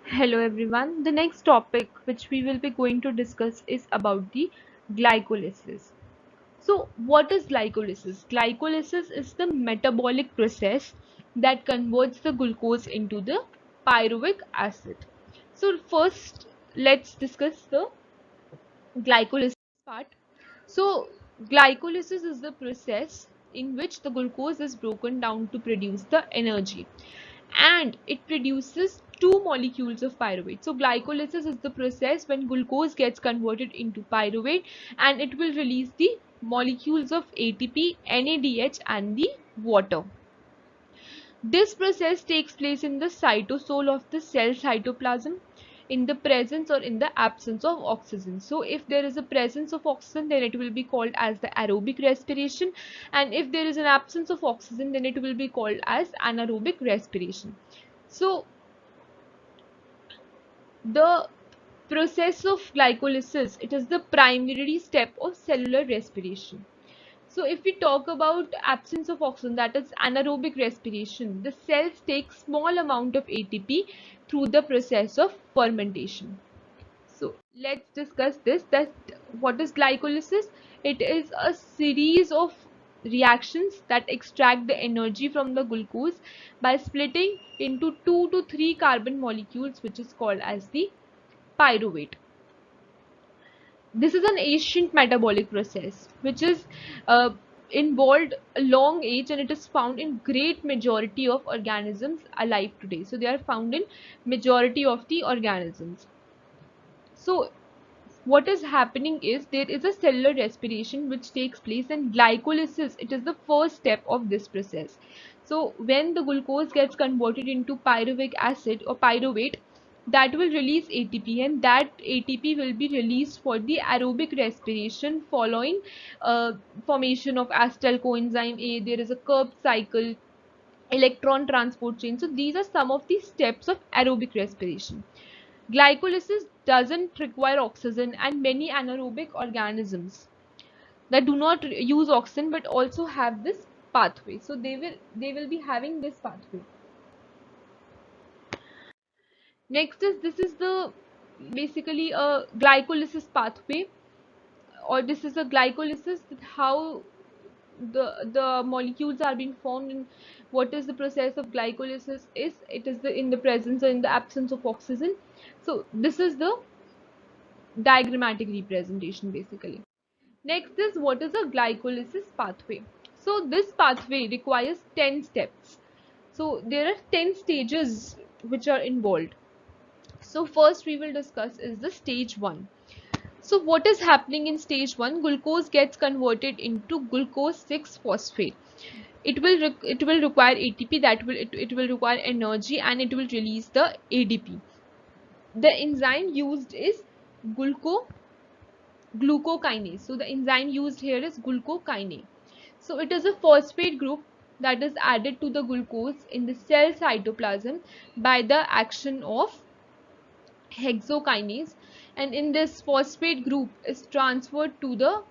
Hello everyone. The next topic which we will be going to discuss is about the glycolysis. So what is glycolysis? Glycolysis is the metabolic process that converts the glucose into the pyruvic acid. So first let's discuss the glycolysis part. So glycolysis is the process in which the glucose is broken down to produce the energy, and it produces two molecules of pyruvate. So glycolysis is the process when glucose gets converted into pyruvate, and it will release the molecules of ATP, NADH and the water. This process takes place in the cytosol of the cell cytoplasm in the presence or in the absence of oxygen. So if there is a presence of oxygen, then it will be called as the aerobic respiration, and if there is an absence of oxygen, then it will be called as anaerobic respiration. So the process of glycolysis, it is the primary step of cellular respiration. So if we talk about absence of oxygen, that is anaerobic respiration, the cells take small amount of ATP through the process of fermentation. So let's discuss this, that what is glycolysis? It is a series of reactions that extract the energy from the glucose by splitting into 2 to 3 carbon molecules, which is called as the pyruvate. This is an ancient metabolic process which is involved a long age, and it is found in great majority of organisms alive today. So they are found in majority of the organisms. So what is happening is there is a cellular respiration which takes place, and glycolysis, it is the first step of this process. So when the glucose gets converted into pyruvic acid or pyruvate, that will release ATP, and that ATP will be released for the aerobic respiration following formation of acetyl coenzyme A. There is a Krebs cycle, electron transport chain. So these are some of the steps of aerobic respiration. Glycolysis doesn't require oxygen, and many anaerobic organisms that do not use oxygen but also have this pathway. So they will be having this pathway. Next is, this is the basically a glycolysis pathway, or this is a glycolysis, that how the molecules are being formed, and what is the process of glycolysis is. It is the in the presence or in the absence of oxygen. So this is the diagrammatic representation basically. Next is, what is a glycolysis pathway? So this pathway requires 10 steps. So there are 10 stages which are involved. So first we will discuss is the stage 1. So what is happening in stage 1? Glucose gets converted into glucose 6 phosphate. It will require ATP, that it will require energy, and it will release the ADP. The enzyme used is glucokinase. So the enzyme used here is glucokinase. So it is a phosphate group that is added to the glucose in the cell cytoplasm by the action of hexokinase, and in this phosphate group is transferred from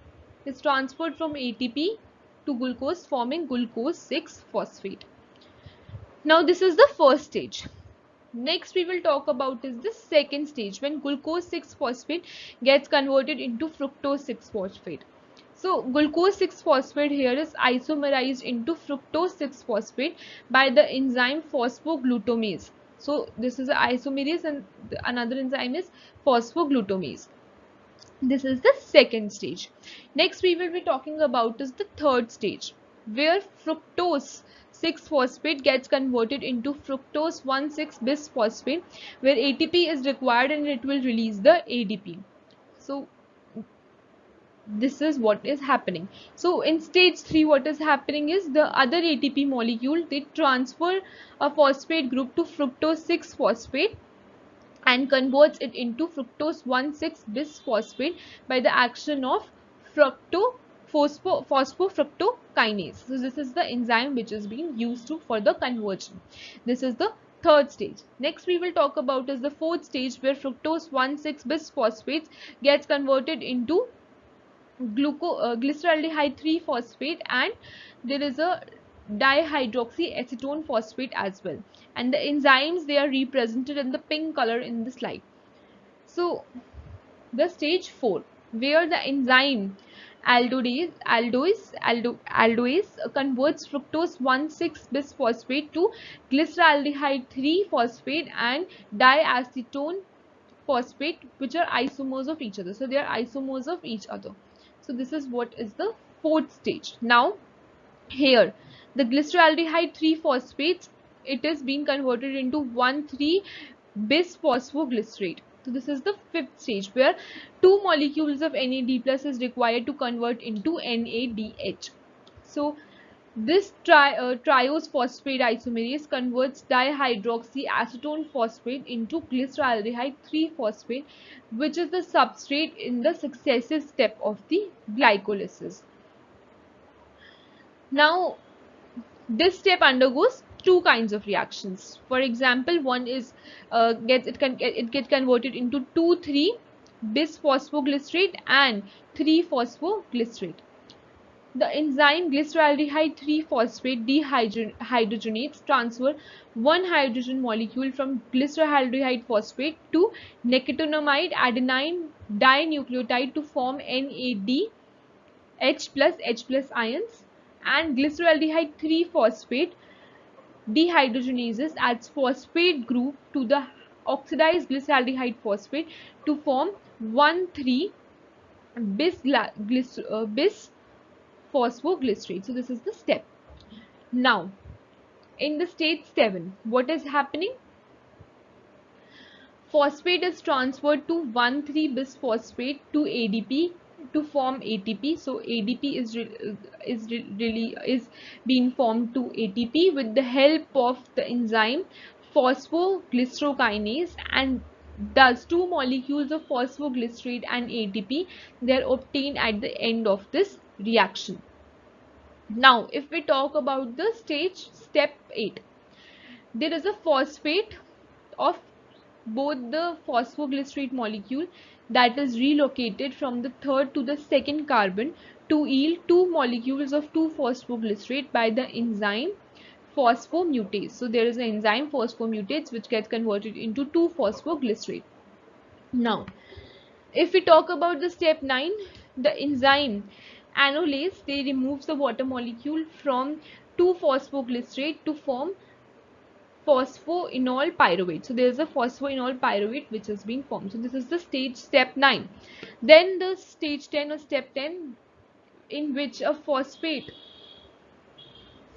ATP to glucose, forming glucose 6 phosphate. Now this is the first stage. Next we will talk about is the second stage, when glucose 6 phosphate gets converted into fructose 6 phosphate. So glucose 6 phosphate here is isomerized into fructose 6 phosphate by the enzyme phosphoglutamase. So this is isomerase, and another enzyme is phosphoglutamase. This is the second stage. Next we will be talking about is the third stage, where fructose 6-phosphate gets converted into fructose 1,6-bisphosphate, where ATP is required and it will release the ADP. So this is what is happening. So in stage 3, what is happening is the other ATP molecule, they transfer a phosphate group to fructose 6-phosphate and converts it into fructose 1,6-bisphosphate by the action of phosphofructokinase. So this is the enzyme which is being used for the conversion. This is the third stage. Next we will talk about is the fourth stage, where fructose 1,6-bisphosphates gets converted into glyceraldehyde 3 phosphate, and there is a dihydroxyacetone phosphate as well, and the enzymes, they are represented in the pink color in the slide. So the stage 4, where the enzyme aldose converts fructose 1,6 bisphosphate to glyceraldehyde 3 phosphate and diacetone phosphate, which are isomers of each other. So they are isomers of each other. So this is what is the fourth stage. Now here the glyceraldehyde 3 phosphates, it is being converted into 1,3 bisphosphoglycerate. So this is the fifth stage, where two molecules of NAD plus is required to convert into NADH. So this triose phosphate isomerase converts dihydroxyacetone phosphate into glyceraldehyde 3 phosphate, which is the substrate in the successive step of the glycolysis. Now this step undergoes two kinds of reactions. For example, one is it gets converted into 2,3 bisphosphoglycerate and 3 phosphoglycerate. The enzyme glyceraldehyde 3 phosphate dehydrogenates transfer one hydrogen molecule from glyceraldehyde phosphate to nicotinamide adenine dinucleotide to form NADH plus H plus ions, and glyceraldehyde 3 phosphate dehydrogenases adds phosphate group to the oxidized glyceraldehyde phosphate to form 1,3 bisphosphoglycerate. So this is the step. Now in the stage 7, what is happening? Phosphate is transferred to 1,3 bisphosphate to ADP to form ATP. So ADP is being formed to ATP with the help of the enzyme phosphoglycerokinase, and thus two molecules of phosphoglycerate and ATP, they are obtained at the end of this reaction. Now if we talk about the step 8, there is a phosphate of both the phosphoglycerate molecule that is relocated from the third to the second carbon to yield two molecules of 2-phosphoglycerate by the enzyme phosphomutase. So there is an enzyme phosphomutase which gets converted into 2-phosphoglycerate. Now if we talk about the step 9, the enzyme anolase, they removes the water molecule from 2-phosphoglycerate to form phosphoenol pyruvate. So there is a phosphoenol pyruvate which has been formed. So this is the step 9. Then the stage 10 or step 10, in which a phosphate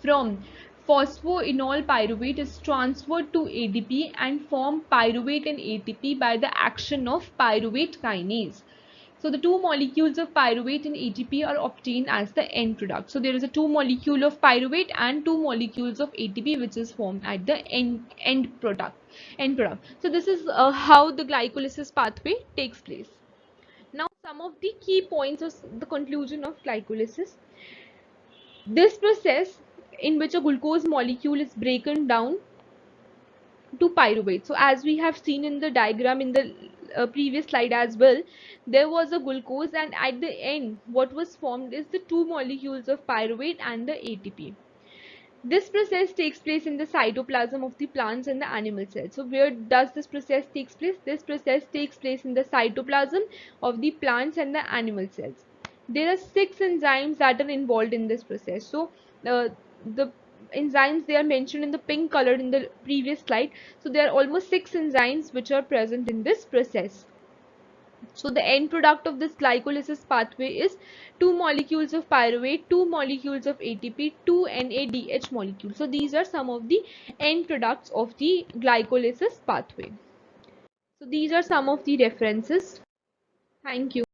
from phosphoenol pyruvate is transferred to ADP and form pyruvate and ATP by the action of pyruvate kinase. So the two molecules of pyruvate and ATP are obtained as the end product. So there is a two molecule of pyruvate and two molecules of ATP which is formed at the end product. So this is how the glycolysis pathway takes place. Now some of the key points of the conclusion of glycolysis. This process in which a glucose molecule is broken down to pyruvate. So as we have seen in the diagram in the previous slide as well, there was a glucose, and at the end what was formed is the two molecules of pyruvate and the ATP. This process takes place in the cytoplasm of the plants and the animal cells. So where does this process takes place? This process takes place in the cytoplasm of the plants and the animal cells. There are 6 enzymes that are involved in this process. So the enzymes, they are mentioned in the pink color in the previous slide. So there are almost 6 enzymes which are present in this process. So the end product of this glycolysis pathway is 2 molecules of pyruvate, 2 molecules of ATP, 2 NADH molecules. So these are some of the end products of the glycolysis pathway. So these are some of the references. Thank you.